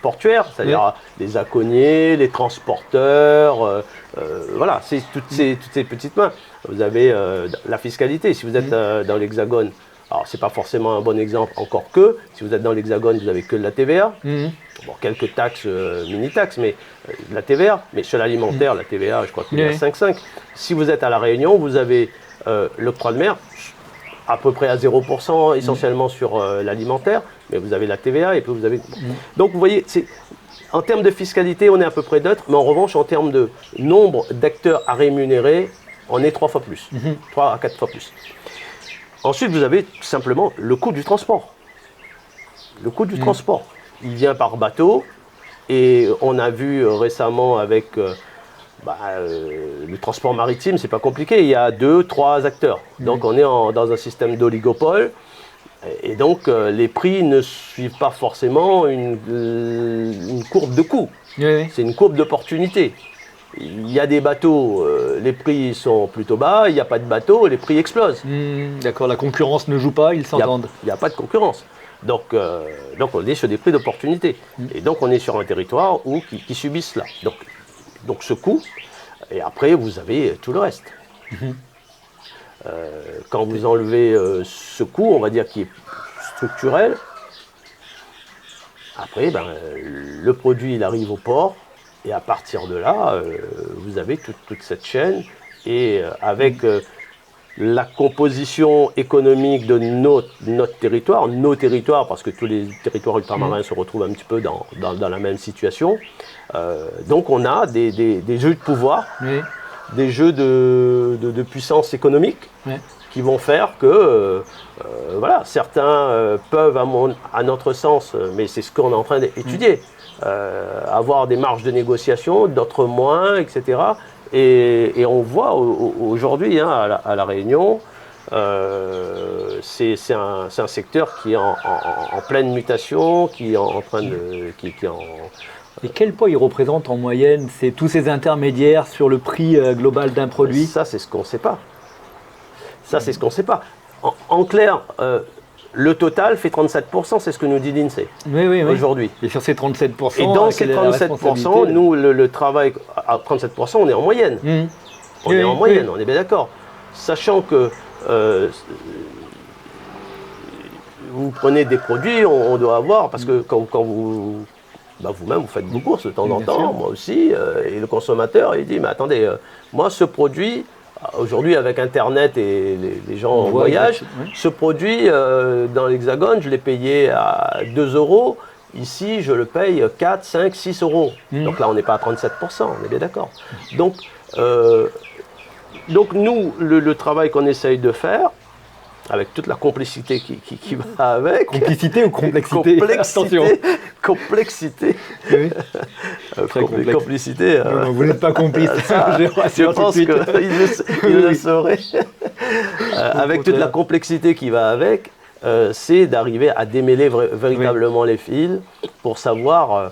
portuaires, c'est-à-dire les aconiers, les transporteurs. Voilà, c'est toutes ces petites mains. Vous avez la fiscalité. Si vous êtes dans l'Hexagone, alors c'est pas forcément un bon exemple, encore que. Si vous êtes dans l'Hexagone, vous n'avez que de la TVA. Bon, quelques taxes, mini-taxes, mais de la TVA. Mais sur l'alimentaire, la TVA, je crois qu'il est à 5,5. Si vous êtes à La Réunion, vous avez l'octroi de mer, à peu près à 0%, essentiellement sur l'alimentaire, mais vous avez la TVA et puis vous avez... Donc vous voyez, en termes de fiscalité, on est à peu près neutre, mais en revanche, en termes de nombre d'acteurs à rémunérer, on est 3 fois plus, 3 à 4 fois plus. Ensuite, vous avez tout simplement le coût du transport. Le coût du transport, il vient par bateau, et on a vu récemment avec... le transport maritime, c'est pas compliqué, il y a 2-3 acteurs. Donc on est dans un système d'oligopole, et donc les prix ne suivent pas forcément une courbe de coût. C'est une courbe d'opportunité. Il y a des bateaux, les prix sont plutôt bas, il n'y a pas de bateaux, les prix explosent. D'accord, la concurrence ne joue pas, ils s'entendent. Il n'y a pas de concurrence. Donc on est sur des prix d'opportunité. Et donc on est sur un territoire qui subit cela. Donc ce coût, et après vous avez tout le reste. Quand vous enlevez ce coût, on va dire qui est structurel, après le produit il arrive au port, et à partir de là, vous avez toute cette chaîne, et avec la composition économique de notre territoire, nos territoires, parce que tous les territoires ultramarins se retrouvent un petit peu dans la même situation. Donc on a des jeux de pouvoir, des jeux de puissance économique qui vont faire que voilà, certains peuvent, à notre sens, mais c'est ce qu'on est en train d'étudier, avoir des marges de négociation, d'autres moins, etc. Et on voit aujourd'hui à la Réunion, c'est un secteur qui est en pleine mutation, qui est en train de... Et quel poids il représente en moyenne, c'est tous ces intermédiaires sur le prix global d'un produit? Ça, c'est ce qu'on ne sait pas. Ça, c'est ce qu'on ne sait pas. En clair, le total fait 37%, c'est ce que nous dit l'INSEE aujourd'hui. Et sur ces 37%, et dans ces 37%, nous, le travail à 37%, on est en moyenne. On est en moyenne, on est bien d'accord. Sachant que vous prenez des produits, on doit avoir, parce que quand vous... vous-même, vous faites vos courses de temps en temps, moi aussi, et le consommateur, il dit, mais attendez, moi, ce produit, aujourd'hui, avec Internet et les gens en voyage, ce produit, dans l'Hexagone, je l'ai payé à 2 €. Ici, je le paye 4, 5, 6 €. Donc là, on n'est pas à 37%, on est bien d'accord. Donc nous, le travail qu'on essaye de faire, avec toute la complicité qui va avec. Complicité ou complexité? Attention. Complexité. Oui. Très complexe. Complicité. Non, vous n'êtes pas complice. Je pense qu'il le saurait. Avec toute la complexité qui va avec, c'est d'arriver à démêler véritablement les fils pour savoir,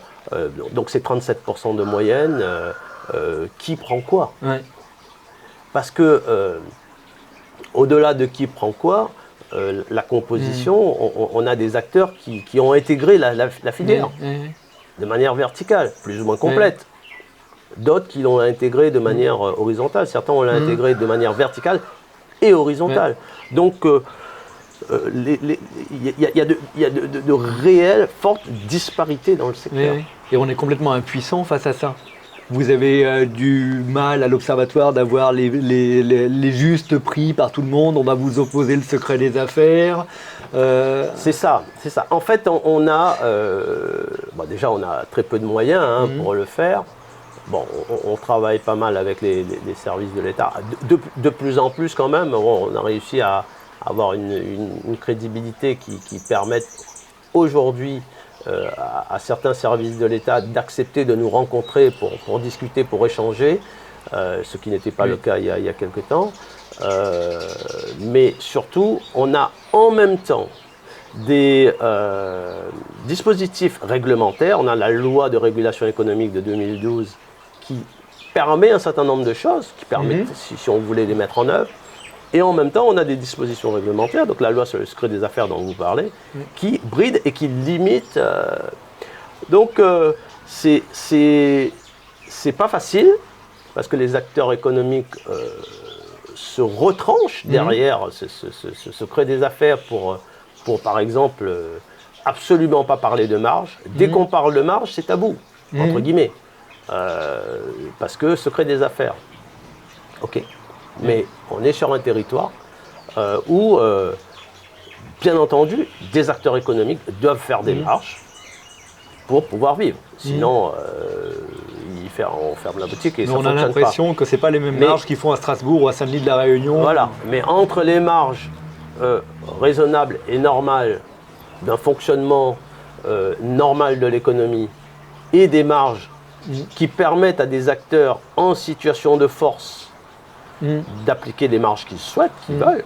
donc c'est 37% de moyenne, qui prend quoi. Parce que au-delà de qui prend quoi, la composition, on a des acteurs qui ont intégré la filière de manière verticale, plus ou moins complète. D'autres qui l'ont intégré de manière horizontale. Certains ont intégré de manière verticale et horizontale. Donc, il y a de réelles, fortes disparités dans le secteur. Et on est complètement impuissant face à ça. Vous avez du mal à l'observatoire d'avoir les justes prix par tout le monde. On va vous opposer le secret des affaires. C'est ça. En fait, on a déjà on a très peu de moyens pour le faire. Bon, on travaille pas mal avec les services de l'État. De plus en plus quand même, on a réussi à avoir une crédibilité qui permette aujourd'hui à certains services de l'État d'accepter de nous rencontrer pour discuter, pour échanger, ce qui n'était pas le cas il y a quelque temps. Mais surtout, on a en même temps des dispositifs réglementaires. On a la loi de régulation économique de 2012 qui permet un certain nombre de choses, qui permet, si on voulait les mettre en œuvre. Et en même temps, on a des dispositions réglementaires, donc la loi sur le secret des affaires dont vous parlez, qui brident et qui limitent. Donc, c'est pas facile, parce que les acteurs économiques se retranchent derrière ce secret des affaires pour par exemple, absolument pas parler de marge. Dès qu'on parle de marge, c'est tabou, entre guillemets, parce que secret des affaires. Ok. Mais on est sur un territoire où, bien entendu, des acteurs économiques doivent faire des marges pour pouvoir vivre. Sinon, on ferme la boutique et ça ne fonctionne pas. On a l'impression que ce n'est pas les mêmes marges qu'ils font à Strasbourg ou à Saint-Denis de la Réunion. Voilà, mais entre les marges raisonnables et normales d'un fonctionnement normal de l'économie et des marges qui permettent à des acteurs en situation de force d'appliquer les marges qu'ils souhaitent, qu'ils veulent,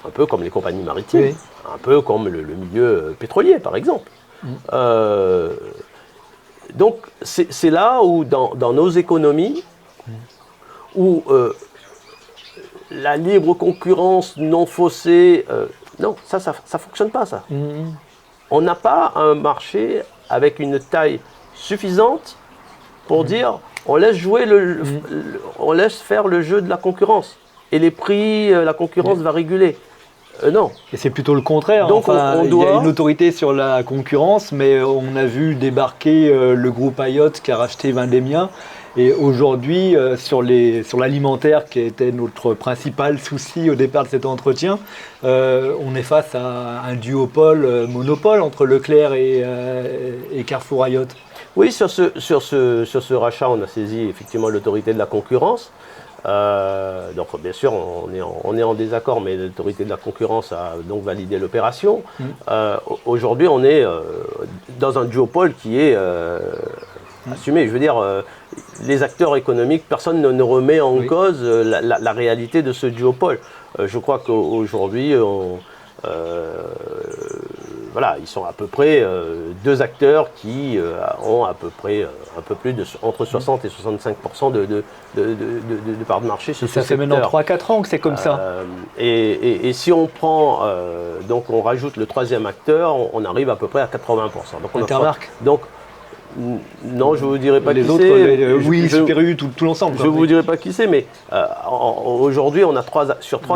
un peu comme les compagnies maritimes, un peu comme le milieu pétrolier par exemple. Donc c'est là où dans nos économies, où la libre concurrence non faussée, non, ça fonctionne pas ça. on n'a pas un marché avec une taille suffisante pour dire on laisse jouer on laisse faire le jeu de la concurrence. Et les prix, la concurrence va réguler. Non. Et c'est plutôt le contraire. Donc enfin, il y a une autorité sur la concurrence, mais on a vu débarquer le groupe Ayotte qui a racheté Vendémia. Et aujourd'hui, sur l'alimentaire, qui était notre principal souci au départ de cet entretien, on est face à un duopole, monopole entre Leclerc et Carrefour Ayotte. Oui, sur ce rachat, on a saisi effectivement l'autorité de la concurrence. Donc bien sûr, on est en désaccord, mais l'autorité de la concurrence a donc validé l'opération. Aujourd'hui, on est dans un duopole qui est assumé. Je veux dire, les acteurs économiques, personne ne remet en cause la réalité de ce duopole. Je crois qu'aujourd'hui, voilà, ils sont à peu près deux acteurs qui ont à peu près un peu plus entre 60 et 65% de part de marché sur ce secteur. Ça fait maintenant 3-4 ans que c'est comme ça. Et si on prend, donc on rajoute le troisième acteur, on arrive à peu près à 80%. Donc Intermark. Donc non, je ne vous dirai pas les qui autres, c'est. Super U, tout l'ensemble. Je ne vous dirai pas qui c'est, mais aujourd'hui, on a trois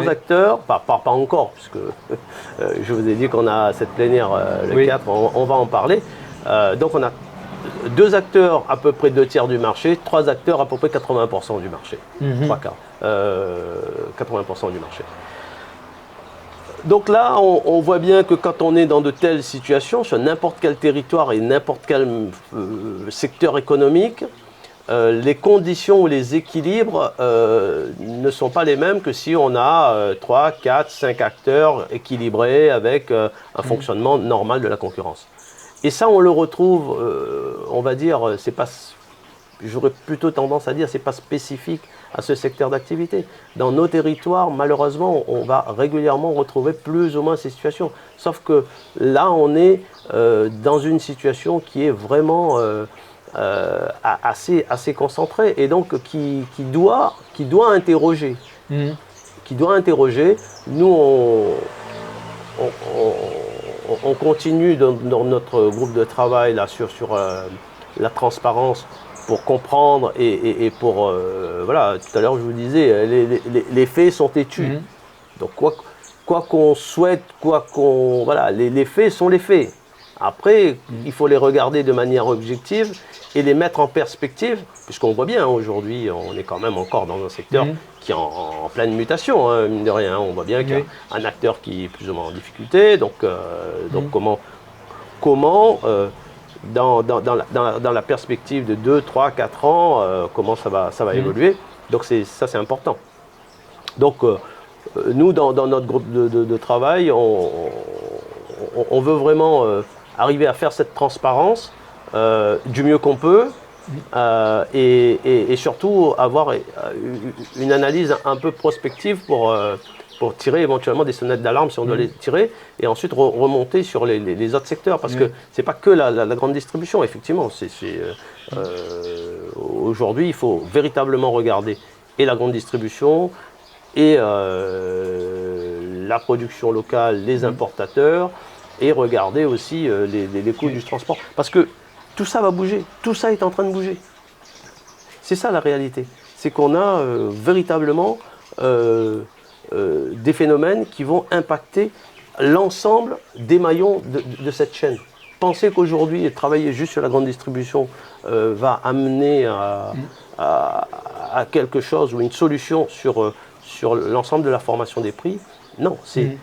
acteurs, pas encore, puisque je vous ai dit qu'on a cette plénière le 4, on va en parler. Donc on a deux acteurs à peu près 2/3 du marché, trois acteurs à peu près 80% du marché. 80% du marché. Donc là, on voit bien que quand on est dans de telles situations, sur n'importe quel territoire et n'importe quel secteur économique, les conditions ou les équilibres ne sont pas les mêmes que si on a 3, 4, 5 acteurs équilibrés avec un fonctionnement normal de la concurrence. Et ça, on le retrouve, on va dire, c'est pas... J'aurais plutôt tendance à dire c'est pas spécifique à ce secteur d'activité. Dans nos territoires, malheureusement, on va régulièrement retrouver plus ou moins ces situations. Sauf que là, on est dans une situation qui est vraiment assez concentrée et donc qui doit interroger. Qui doit interroger. Nous, on continue dans notre groupe de travail là, sur la transparence, pour comprendre et pour... voilà, tout à l'heure je vous disais, les faits sont têtus. Donc quoi qu'on souhaite, voilà, les faits sont les faits. Après, il faut les regarder de manière objective et les mettre en perspective, puisqu'on voit bien aujourd'hui, on est quand même encore dans un secteur qui est en pleine mutation, hein, mine de rien. On voit bien qu'il y a un acteur qui est plus ou moins en difficulté. Donc comment dans la perspective de 2, 3, 4 ans, comment ça va évoluer. Donc ça c'est important. Donc nous dans notre groupe de travail, on veut vraiment arriver à faire cette transparence du mieux qu'on peut et surtout avoir une analyse un peu prospective pour tirer éventuellement des sonnettes d'alarme si on doit les tirer, et ensuite remonter sur les autres secteurs, parce que c'est pas que la grande distribution, effectivement. Aujourd'hui, il faut véritablement regarder et la grande distribution, et la production locale, les importateurs, et regarder aussi les coûts du transport. Parce que tout ça va bouger, tout ça est en train de bouger. C'est ça la réalité. C'est qu'on a véritablement... des phénomènes qui vont impacter l'ensemble des maillons de cette chaîne. Pensez qu'aujourd'hui, travailler juste sur la grande distribution va amener à quelque chose ou une solution sur l'ensemble de la formation des prix. Non, ce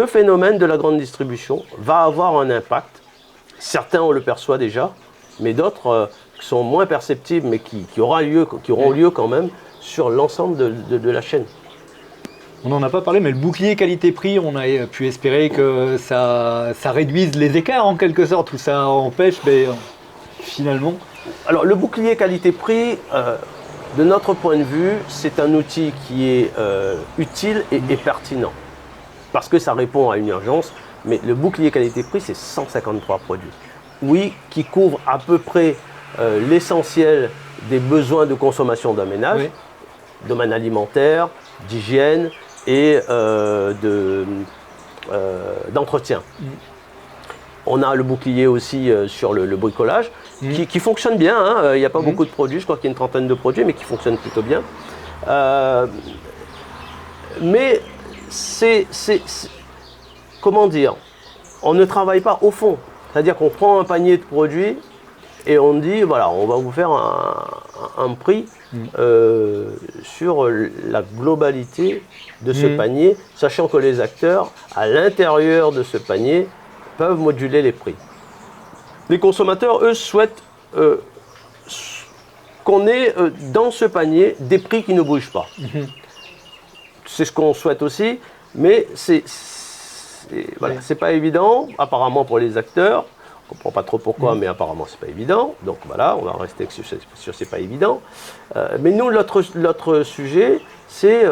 phénomène de la grande distribution va avoir un impact. Certains, on le perçoit déjà, mais d'autres qui sont moins perceptibles, mais qui auront lieu quand même, sur l'ensemble de la chaîne. On n'en a pas parlé, mais le bouclier qualité-prix, on a pu espérer que ça réduise les écarts en quelque sorte, ou ça empêche, mais finalement... Alors le bouclier qualité-prix, de notre point de vue, c'est un outil qui est utile et pertinent, parce que ça répond à une urgence, mais le bouclier qualité-prix, c'est 153 produits. Oui, qui couvre à peu près l'essentiel des besoins de consommation d'un ménage, domaine alimentaire, d'hygiène et d'entretien. On a le bouclier aussi sur le bricolage qui fonctionne bien. Hein. Il n'y a pas beaucoup de produits, je crois qu'il y a une trentaine de produits, mais qui fonctionnent plutôt bien. Mais comment dire, on ne travaille pas au fond. C'est-à-dire qu'on prend un panier de produits et on dit, voilà, on va vous faire un prix sur la globalité de ce panier, sachant que les acteurs, à l'intérieur de ce panier, peuvent moduler les prix. Les consommateurs, eux, souhaitent qu'on ait dans ce panier des prix qui ne bougent pas. C'est ce qu'on souhaite aussi, mais voilà, c'est pas évident, apparemment pour les acteurs. On ne comprend pas trop pourquoi, mais apparemment c'est pas évident. Donc voilà, on va rester sur c'est pas évident. Mais nous, l'autre sujet, c'est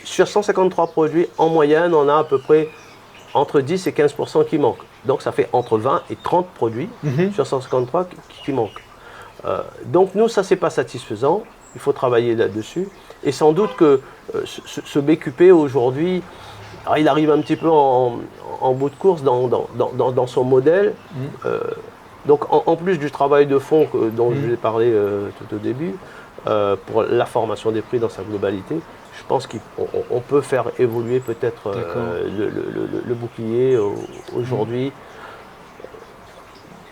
sur 153 produits, en moyenne, on a à peu près entre 10 et 15% qui manquent. Donc ça fait entre 20 et 30 produits sur 153 qui manquent. Donc nous, ça c'est pas satisfaisant. Il faut travailler là-dessus. Et sans doute que ce BQP aujourd'hui, il arrive un petit peu en bout de course dans son modèle. Donc en plus du travail de fond dont je vous ai parlé tout au début, pour la formation des prix dans sa globalité, je pense qu'on peut faire évoluer peut-être le bouclier aujourd'hui.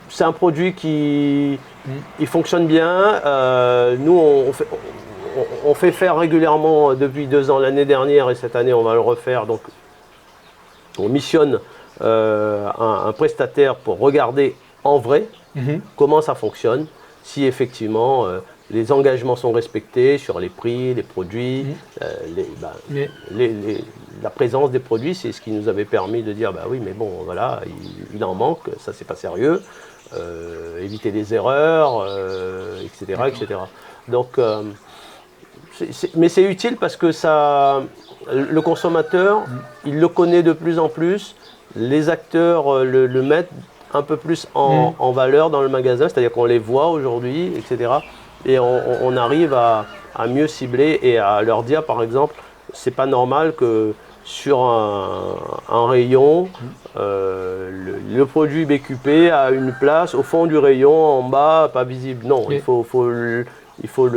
C'est un produit qui il fonctionne bien. Nous, on fait faire régulièrement depuis 2 ans, l'année dernière et cette année on va le refaire. Donc on missionne un prestataire pour regarder en vrai comment ça fonctionne, si effectivement les engagements sont respectés sur les prix, les produits, la présence des produits, c'est ce qui nous avait permis de dire bah oui mais bon voilà, il en manque, ça c'est pas sérieux, éviter les erreurs, etc., etc. Donc mais c'est utile parce que le consommateur, il le connaît de plus en plus, les acteurs le mettent un peu plus en valeur dans le magasin, c'est-à-dire qu'on les voit aujourd'hui, etc. Et on arrive à mieux cibler et à leur dire, par exemple, c'est pas normal que sur un rayon, le produit BQP a une place au fond du rayon, en bas, pas visible. Non, il faut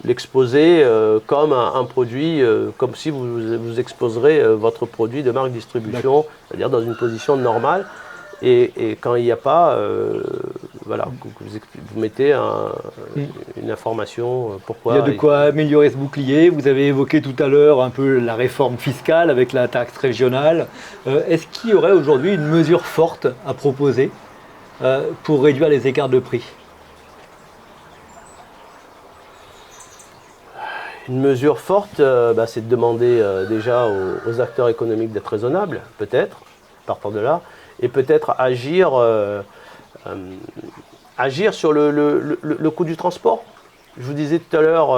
l'exposer comme un produit, comme si vous exposerez votre produit de marque distribution, c'est-à-dire dans une position normale. Et quand il n'y a pas, voilà, vous mettez une information pourquoi. Il y a de quoi améliorer ce bouclier. Vous avez évoqué tout à l'heure un peu la réforme fiscale avec la taxe régionale. Est-ce qu'il y aurait aujourd'hui une mesure forte à proposer pour réduire les écarts de prix ? Une mesure forte, c'est de demander déjà aux acteurs économiques d'être raisonnables, peut-être, partant de là, et peut-être agir sur le coût du transport. Je vous disais tout à l'heure,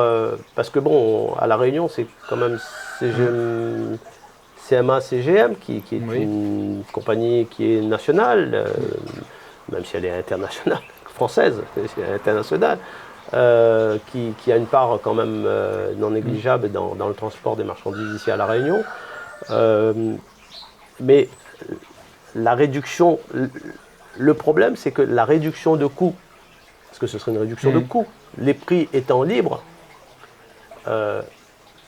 parce que bon, à La Réunion, c'est quand même CMA-CGM qui est une compagnie qui est nationale, même si elle est internationale, française, internationale. Qui a une part quand même non négligeable dans le transport des marchandises ici à La Réunion. Mais la réduction, le problème c'est que la réduction de coûts, parce que ce serait une réduction de coûts, les prix étant libres,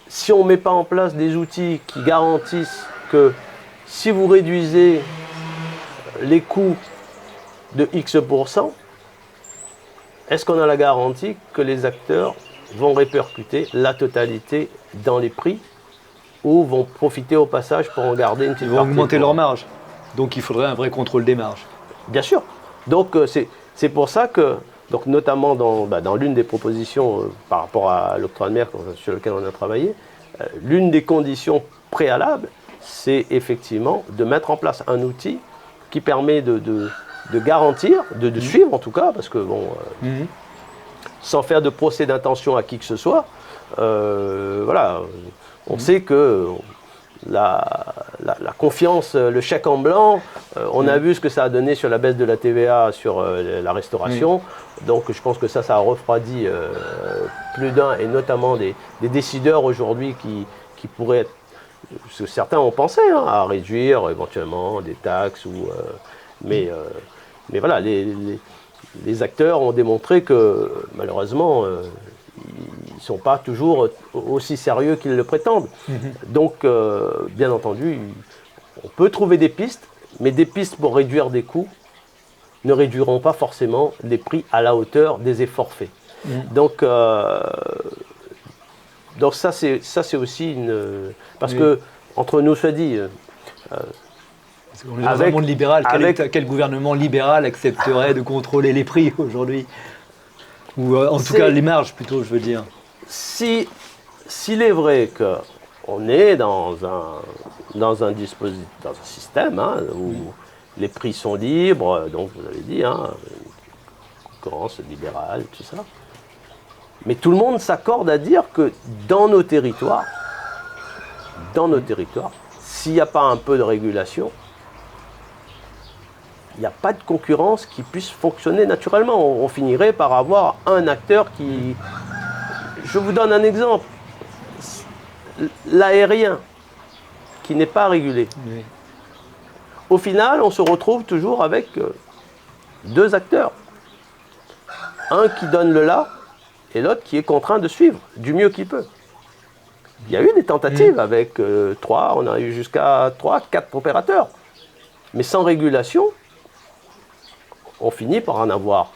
si on ne met pas en place des outils qui garantissent que si vous réduisez les coûts de X%, est-ce qu'on a la garantie que les acteurs vont répercuter la totalité dans les prix ou vont profiter au passage pour en garder une petite partie? Ils vont augmenter leur marge. Donc il faudrait un vrai contrôle des marges. Bien sûr. Donc c'est pour ça que, donc, notamment dans l'une des propositions par rapport à l'octroi de mer sur lequel on a travaillé, l'une des conditions préalables, c'est effectivement de mettre en place un outil qui permet de garantir, de suivre en tout cas, parce que bon, sans faire de procès d'intention à qui que ce soit, voilà, on sait que la confiance, le chèque en blanc, on a vu ce que ça a donné sur la baisse de la TVA sur la restauration, donc je pense que ça a refroidi plus d'un, et notamment des décideurs aujourd'hui qui pourraient être parce que certains ont pensé à réduire éventuellement des taxes, mais voilà, les acteurs ont démontré que malheureusement, ils ne sont pas toujours aussi sérieux qu'ils le prétendent. Donc, bien entendu, on peut trouver des pistes, mais des pistes pour réduire des coûts ne réduiront pas forcément les prix à la hauteur des efforts faits. Donc ça c'est aussi une... Parce que, entre nous soit dit... on est dans un monde libéral. Quel gouvernement libéral accepterait de contrôler les prix aujourd'hui? Ou en tout cas les marges plutôt, je veux dire. S'il est vrai qu'on est dans un dispositif, dans un système où les prix sont libres, donc vous avez dit, concurrence libérale, tout ça. Mais tout le monde s'accorde à dire que dans nos territoires, s'il n'y a pas un peu de régulation, il n'y a pas de concurrence qui puisse fonctionner naturellement. On finirait par avoir un acteur qui... Je vous donne un exemple. L'aérien, qui n'est pas régulé. Oui. Au final, on se retrouve toujours avec deux acteurs. Un qui donne le là, et l'autre qui est contraint de suivre du mieux qu'il peut. Il y a eu des tentatives avec on a eu jusqu'à 4 opérateurs. Mais sans régulation, on finit par en avoir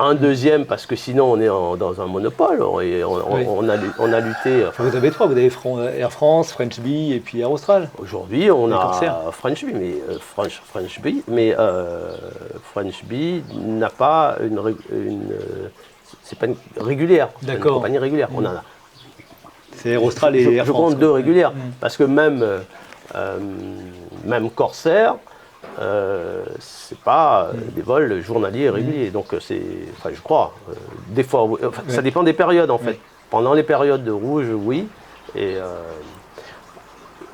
un deuxième, parce que sinon on est dans un monopole. Et on a lutté... Enfin, vous avez 3, vous avez Air France, French Bee et puis Air Austral. Aujourd'hui, on a French Bee, French Bee n'a pas c'est pas une régulière, c'est une compagnie régulière. On en a. C'est Air Austral et Air France. Je compte 2 régulières, parce que même Corsair, c'est pas des vols journaliers réguliers. Donc je crois, des fois, ça dépend des périodes en fait. Pendant les périodes de rouge, oui. Et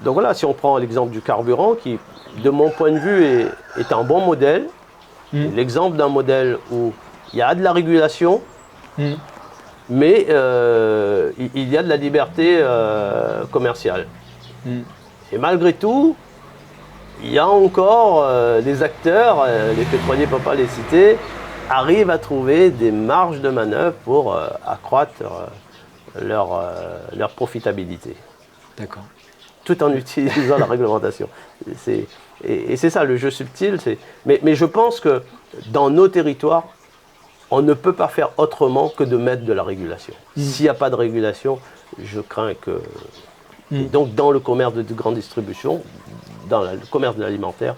donc voilà, si on prend l'exemple du carburant, qui, de mon point de vue, est un bon modèle, l'exemple d'un modèle où il y a de la régulation, mais il y a de la liberté commerciale. Et malgré tout, il y a encore des acteurs, les pétroliers, ne peut pas les citer, arrivent à trouver des marges de manœuvre pour accroître leur profitabilité. D'accord. Tout en utilisant la réglementation. Et c'est ça le jeu subtil. Mais je pense que dans nos territoires, on ne peut pas faire autrement que de mettre de la régulation. S'il n'y a pas de régulation, je crains que... Donc dans le commerce de grande distribution, dans le commerce de l'alimentaire,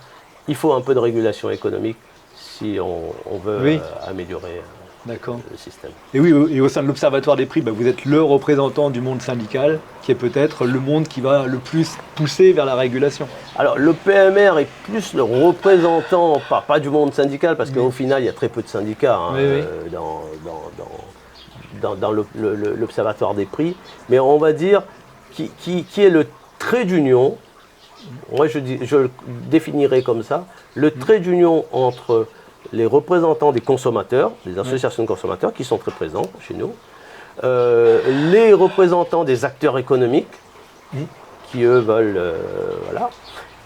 il faut un peu de régulation économique si on veut améliorer le système. Et oui, et au sein de l'Observatoire des prix, vous êtes le représentant du monde syndical, qui est peut-être le monde qui va le plus pousser vers la régulation. Alors le PMR est plus le représentant, pas du monde syndical, parce qu'au final il y a très peu de syndicats dans l'Observatoire des prix, mais on va dire qui est le trait d'union. Moi je le définirais comme ça, le trait d'union entre les représentants des consommateurs, des associations de consommateurs qui sont très présents chez nous, les représentants des acteurs économiques qui eux veulent,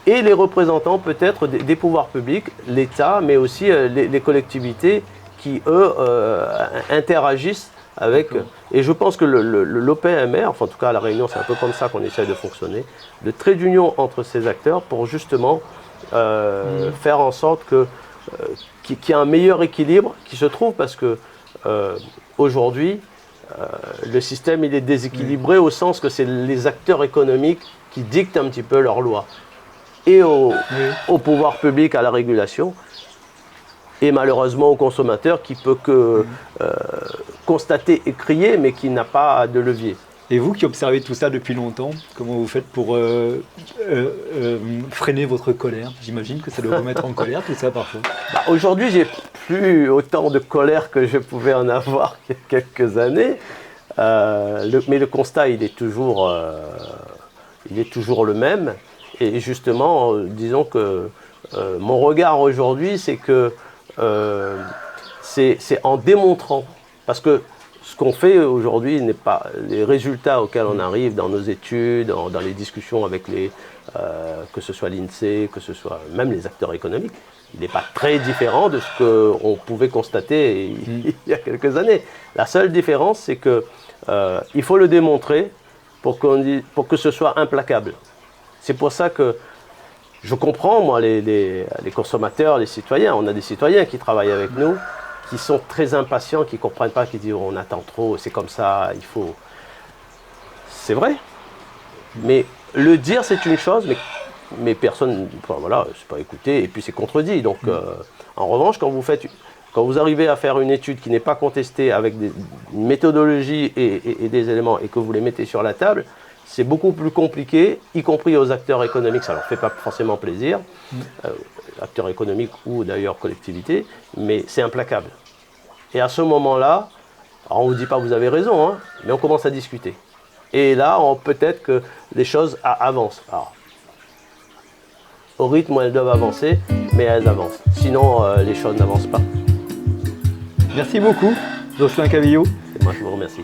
et les représentants peut-être des pouvoirs publics, l'État, mais aussi les collectivités qui eux interagissent avec. Et je pense que l'OPMR, enfin en tout cas à La Réunion c'est un peu comme ça qu'on essaie de fonctionner, le trait d'union entre ces acteurs pour justement faire en sorte qu'il y ait un meilleur équilibre qui se trouve, parce que aujourd'hui le système il est déséquilibré au sens que c'est les acteurs économiques qui dictent un petit peu leurs lois et au pouvoir public, à la régulation, et malheureusement au consommateur qui peut que constater et crier mais qui n'a pas de levier. Et vous qui observez tout ça depuis longtemps, comment vous faites pour freiner votre colère? J'imagine que ça doit vous mettre en colère tout ça parfois. Aujourd'hui, j'ai plus autant de colère que je pouvais en avoir il y a quelques années. Mais le constat, il est toujours le même. Et justement, disons que mon regard aujourd'hui, c'est que c'est en démontrant, parce que ce qu'on fait aujourd'hui n'est pas les résultats auxquels on arrive dans nos études, dans les discussions avec que ce soit l'INSEE, que ce soit même les acteurs économiques. Il n'est pas très différent de ce qu'on pouvait constater il y a quelques années. La seule différence, c'est que il faut le démontrer pour que ce soit implacable. C'est pour ça que je comprends, moi, les consommateurs, les citoyens. On a des citoyens qui travaillent avec nous, qui sont très impatients, qui ne comprennent pas, qui disent on attend trop, c'est comme ça, il faut. C'est vrai. Mais le dire, c'est une chose, mais personne, enfin, voilà, c'est pas écouté, et puis c'est contredit. Donc, en revanche, quand vous arrivez à faire une étude qui n'est pas contestée avec une méthodologie et des éléments, et que vous les mettez sur la table, c'est beaucoup plus compliqué, y compris aux acteurs économiques, ça ne leur fait pas forcément plaisir, acteurs économiques ou d'ailleurs collectivités, mais c'est implacable. Et à ce moment-là, on ne vous dit pas vous avez raison, hein, mais on commence à discuter. Et là, peut-être que les choses avancent. Alors, au rythme où elles doivent avancer, mais elles avancent. Sinon, les choses n'avancent pas. Merci beaucoup, Jocelyn Cavillo. Et moi, je vous remercie.